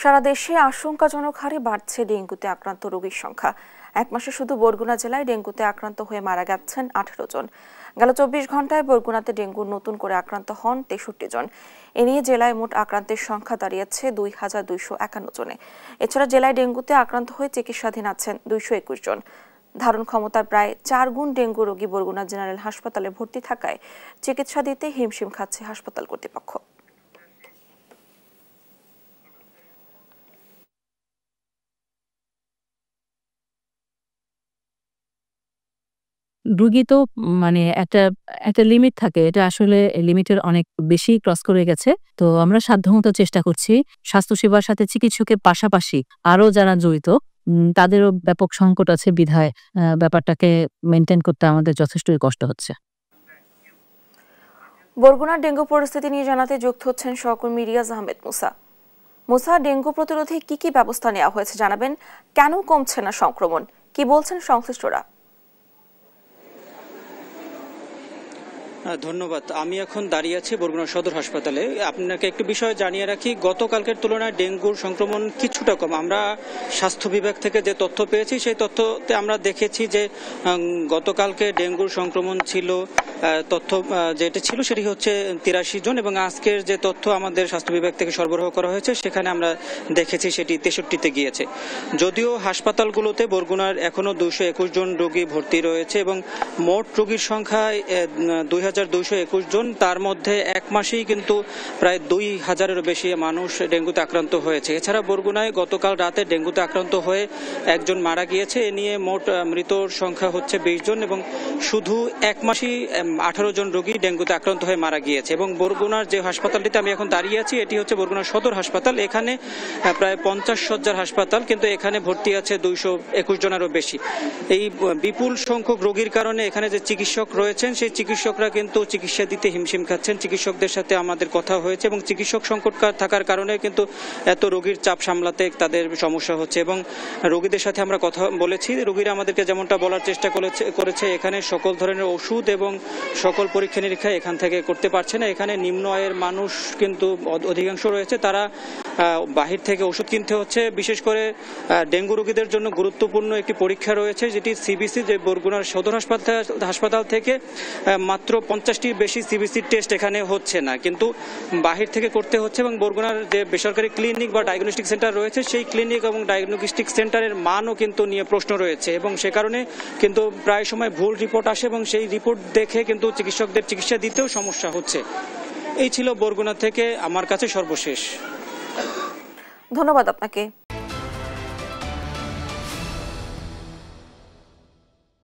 সারা দেশে আশঙ্কাজনক হারে বাড়ছে ডেঙ্গুতে আক্রান্ত রোগীর সংখ্যা। এক মাসে শুধু বরগুনা জেলায় ডেঙ্গুতে আক্রান্ত হয়ে মারা গেছেন 18 জন। গেল 24 ঘন্টায় বরগুনাতে ডেঙ্গুর নতুন করে আক্রান্ত হন 63 জন। এ নিয়ে জেলায় মোট আক্রান্তের সংখ্যা দাঁড়িয়েছে 2251 জনে। এছাড়া জেলায় ডেঙ্গুতে আক্রান্ত হয়ে চিকিৎসাধীন আছেন 221 জন। ধারণ ক্ষমতার প্রায় 4 গুণ ডেঙ্গু রোগী বরগুনা জেনারেল হাসপাতালে ভর্তি থাকায় চিকিৎসা দিতে হিমশিম খাচ্ছে হাসপাতাল কর্তৃপক্ষ। রুগী তো মানে একটা একটা লিমিট থাকে। এটা আসলে লিমিটের অনেক বেশি ক্রস করে গেছে। তো আমরা সাধ্যমতো চেষ্টা করছি স্বাস্থ্যসেবার সাথে চিকিৎসকের পাশাপাশি আরো যারা জড়িত তাদেরও ব্যাপক সংকট আছে বিধায় ব্যাপারটাকে মেইনটেইন করতে আমাদের যথেষ্টই কষ্ট হচ্ছে। বরগুনার ডেঙ্গু পরিস্থিতি নিয়ে জানাতে যুক্ত হচ্ছেন সহকর্মী রিয়াজ আহমেদ মুসা। মুসা, ডেঙ্গু প্রতিরোধে কি ব্যবস্থা নেওয়া হয়েছে জানাবেন? কেন কমছে না সংক্রমণ? কি বলছেন সংশ্লিষ্টরা? ধন্যবাদ। আমি এখন দাঁড়িয়ে আছি বরগুনা সদর হাসপাতালে। আপনাকে একটু বিষয় জানিয়ে রাখি, গতকালকের তুলনায় ডেঙ্গুর সংক্রমণ কিছুটা কম। আমরা স্বাস্থ্য বিভাগ থেকে যে তথ্য পেয়েছি সেই তথ্যতে আমরা দেখেছি যে গতকালকে ডেঙ্গুর সংক্রমণ ছিল, তথ্য যেটা ছিল সেটি হচ্ছে 83 জন, এবং আজকের যে তথ্য আমাদের স্বাস্থ্য বিভাগ থেকে সরবরাহ করা হয়েছে সেখানে আমরা দেখেছি সেটি 63-তে গিয়েছে। যদিও হাসপাতালগুলোতে বরগুনার এখনো 221 জন রোগী ভর্তি রয়েছে এবং মোট রোগীর সংখ্যা 2221 জন। তার মধ্যে এক মাসেই কিন্তু প্রায় 2000-এরও বেশি মানুষ ডেঙ্গুতে আক্রান্ত হয়েছে। এছাড়া বরগুনায় গতকাল রাতে ডেঙ্গুতে আক্রান্ত হয়ে একজন মারা গিয়েছে। এ নিয়ে মোট মৃতর সংখ্যা হচ্ছে 20 জন এবং শুধু এক মাসেই 18 জন রোগী ডেঙ্গুতে আক্রান্ত হয়ে মারা গিয়েছে। এবং বরগুনার যে হাসপাতালটিতে আমি এখন দাঁড়িয়ে আছি এটি হচ্ছে বরগুনা সদর হাসপাতাল। এখানে প্রায় 50 শয্যার হাসপাতাল, কিন্তু এখানে ভর্তি আছে 221 জনেরও বেশি। এই বিপুল সংখ্যক রোগীর কারণে এখানে যে চিকিৎসক রয়েছেন সেই চিকিৎসকরা কিন্তু চিকিৎসা দিতে হিমশিম খাচ্ছেন। চিকিৎসকদের সাথে আমাদের কথা হয়েছে এবং চিকিৎসক সংকট থাকার কারণে কিন্তু এত রোগীর চাপ সামলাতে তাদের সমস্যা হচ্ছে। এবং রোগীদের সাথে আমরা কথা বলেছি, রোগীরা আমাদেরকে যেমনটা বলার চেষ্টা করেছে এখানে সকল ধরনের ওষুধ এবং সকল পরীক্ষা নিরীক্ষা এখান থেকে করতে পারছে না। এখানে নিম্ন আয়ের মানুষ কিন্তু অধিকাংশ রয়েছে, তারা বাহির থেকে ওষুধ কিনতে হচ্ছে। বিশেষ করে ডেঙ্গু রোগীদের জন্য গুরুত্বপূর্ণ একটি পরীক্ষা রয়েছে যেটি সিবিসি, যে বরগুনার সদর হাসপাতাল থেকে মাত্র 50টির বেশি সিবিসি টেস্ট এখানে হচ্ছে না, কিন্তু বাহির থেকে করতে হচ্ছে। এবং বরগুনার যে বেসরকারি ক্লিনিক বা ডায়াগনস্টিক সেন্টার রয়েছে সেই ক্লিনিক এবং ডায়াগনস্টিক সেন্টারের মানও কিন্তু নিয়ে প্রশ্ন রয়েছে এবং সে কারণে কিন্তু প্রায় সময় ভুল রিপোর্ট আসে এবং সেই রিপোর্ট দেখে কিন্তু চিকিৎসকদের চিকিৎসা দিতেও সমস্যা হচ্ছে। এই ছিল বরগুনা থেকে আমার কাছে সর্বশেষ। ধন্যবাদ আপনাকে।